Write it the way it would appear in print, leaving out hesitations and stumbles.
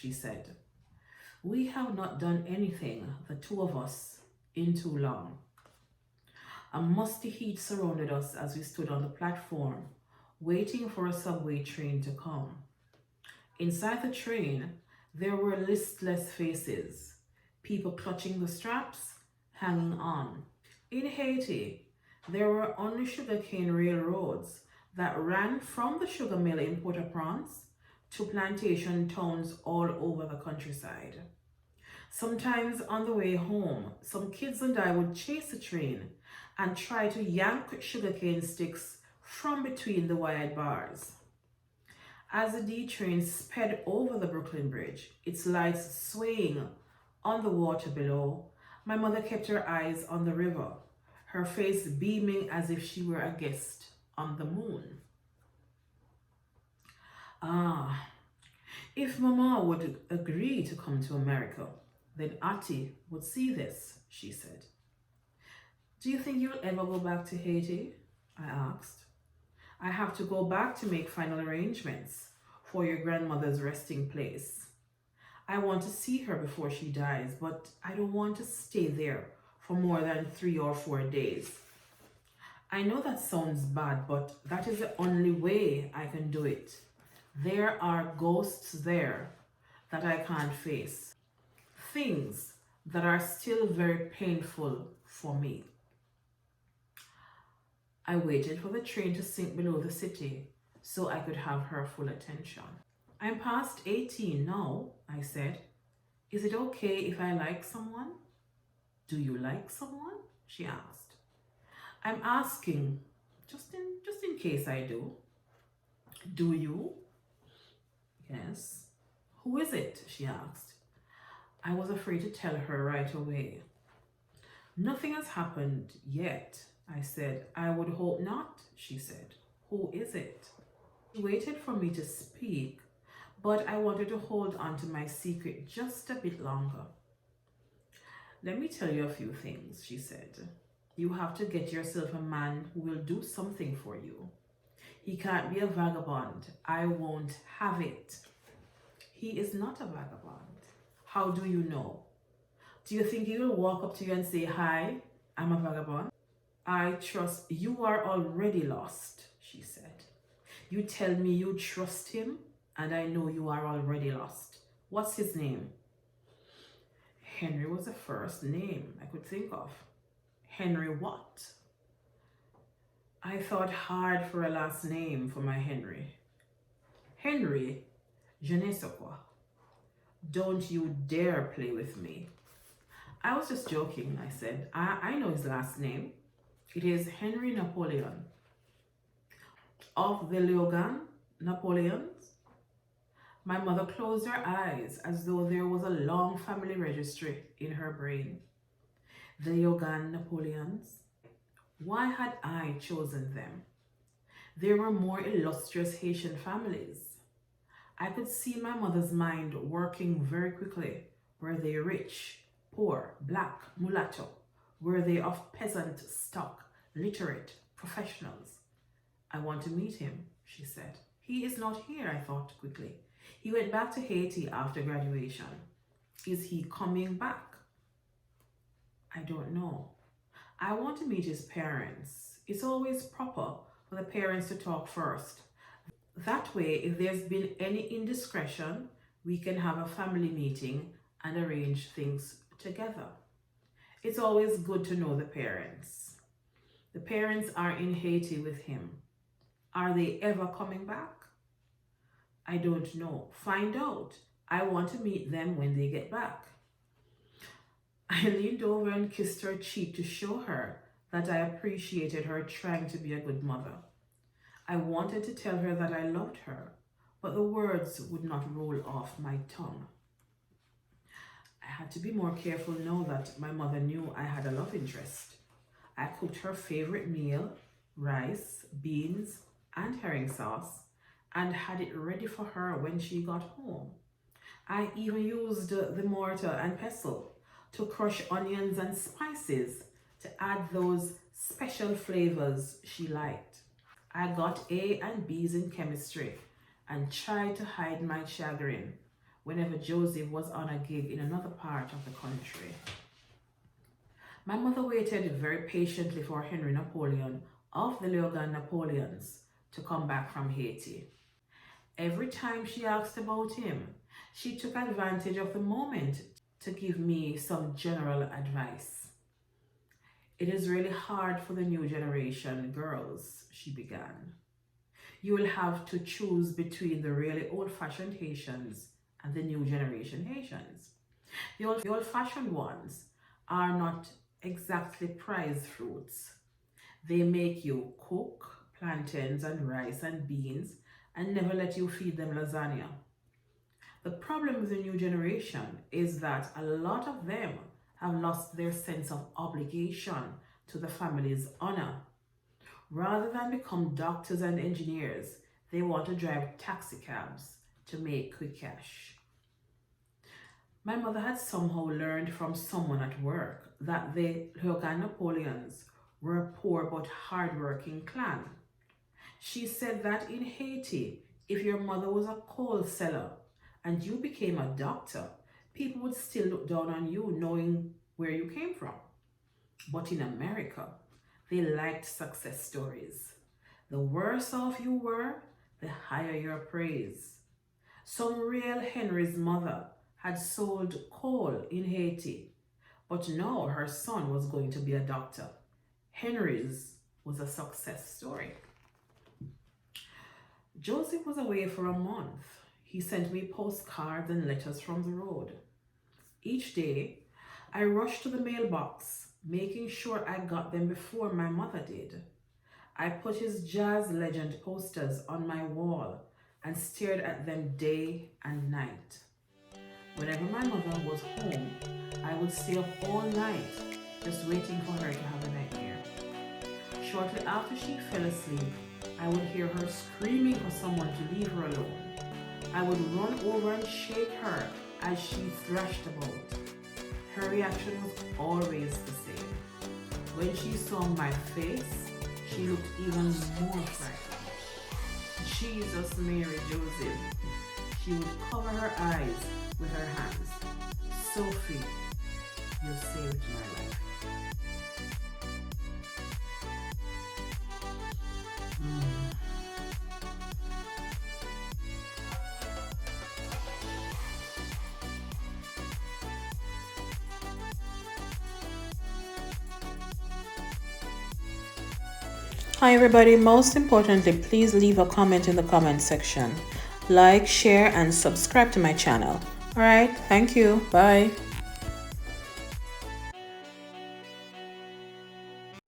she said. We have not done anything, the two of us, in too long. A musty heat surrounded us as we stood on the platform, waiting for a subway train to come. Inside the train, there were listless faces, people clutching the straps, hanging on. In Haiti, there were only sugarcane railroads that ran from the sugar mill in Port-au-Prince to plantation towns all over the countryside. Sometimes on the way home, some kids and I would chase the train and try to yank sugarcane sticks from between the wired bars. As the D train sped over the Brooklyn Bridge, its lights swaying on the water below, my mother kept her eyes on the river, her face beaming as if she were a guest on the moon. Ah, if Mama would agree to come to America, then Ati would see this, she said. Do you think you'll ever go back to Haiti? I asked. I have to go back to make final arrangements for your grandmother's resting place. I want to see her before she dies, but I don't want to stay there for more than 3 or 4 days. I know that sounds bad, but that is the only way I can do it. There are ghosts there that I can't face. Things that are still very painful for me. I waited for the train to sink below the city so I could have her full attention. I'm past 18 now, I said. Is it okay if I like someone? Do you like someone? She asked. I'm asking, just in case I do. Do you? Yes. Who is it? She asked. I was afraid to tell her right away. Nothing has happened yet, I said. I would hope not, she said. Who is it? She waited for me to speak, but I wanted to hold on to my secret just a bit longer. Let me tell you a few things, she said. You have to get yourself a man who will do something for you. He can't be a vagabond. I won't have it. He is not a vagabond. How do you know? Do you think he will walk up to you and say, "Hi, I'm a vagabond"? I trust you are already lost, she said. You tell me you trust him, and I know you are already lost. What's his name? Henry was the first name I could think of. Henry what? I thought hard for a last name for my Henry. Henry, je ne sais quoi. Don't you dare play with me. I was just joking, I said. I know his last name. It is Henry Napoleon. Of the Leogan Napoleons? My mother closed her eyes as though there was a long family registry in her brain. The Leogan Napoleons? Why had I chosen them? There were more illustrious Haitian families. I could see my mother's mind working very quickly. Were they rich, poor, black, mulatto? Were they of peasant stock, literate, professionals? I want to meet him, she said. He is not here, I thought quickly. He went back to Haiti after graduation. Is he coming back? I don't know. I want to meet his parents. It's always proper for the parents to talk first. That way, if there's been any indiscretion, we can have a family meeting and arrange things together. It's always good to know the parents. The parents are in Haiti with him. Are they ever coming back? I don't know. Find out. I want to meet them when they get back. I leaned over and kissed her cheek to show her that I appreciated her trying to be a good mother. I wanted to tell her that I loved her, but the words would not roll off my tongue. I had to be more careful now that my mother knew I had a love interest. I cooked her favorite meal, rice, beans, and herring sauce, and had it ready for her when she got home. I even used the mortar and pestle to crush onions and spices to add those special flavors she liked. I got A and B's in chemistry and tried to hide my chagrin, whenever Joseph was on a gig in another part of the country. My mother waited very patiently for Henry Napoleon of the Leogan Napoleons to come back from Haiti. Every time she asked about him, she took advantage of the moment to give me some general advice. It is really hard for the new generation girls, she began. You will have to choose between the really old-fashioned Haitians and the new generation Haitians. The old-fashioned ones are not exactly prize fruits. They make you cook plantains and rice and beans and never let you feed them lasagna. The problem with the new generation is that a lot of them have lost their sense of obligation to the family's honor. Rather than become doctors and engineers, they want to drive taxi cabs to make quick cash. My mother had somehow learned from someone at work that the Leogan Napoleons were a poor but hardworking clan. She said that in Haiti, if your mother was a coal seller and you became a doctor, people would still look down on you knowing where you came from. But in America, they liked success stories. The worse off you were, the higher your praise. Some real Henry's mother had sold coal in Haiti, but now her son was going to be a doctor. Henry's was a success story. Joseph was away for a month. He sent me postcards and letters from the road. Each day, I rushed to the mailbox, making sure I got them before my mother did. I put his jazz legend posters on my wall and stared at them day and night. Whenever my mother was home, I would stay up all night just waiting for her to have a nightmare. Shortly after she fell asleep, I would hear her screaming for someone to leave her alone. I would run over and shake her as she thrashed about. Her reaction was always the same. When she saw my face, she looked even more frightened. Jesus, Mary, Joseph. She would cover her eyes with her hands. Sophie, you saved my life. Hi everybody, most importantly, please leave a comment in the comment section. Like, share, and subscribe to my channel. Alright, thank you. Bye.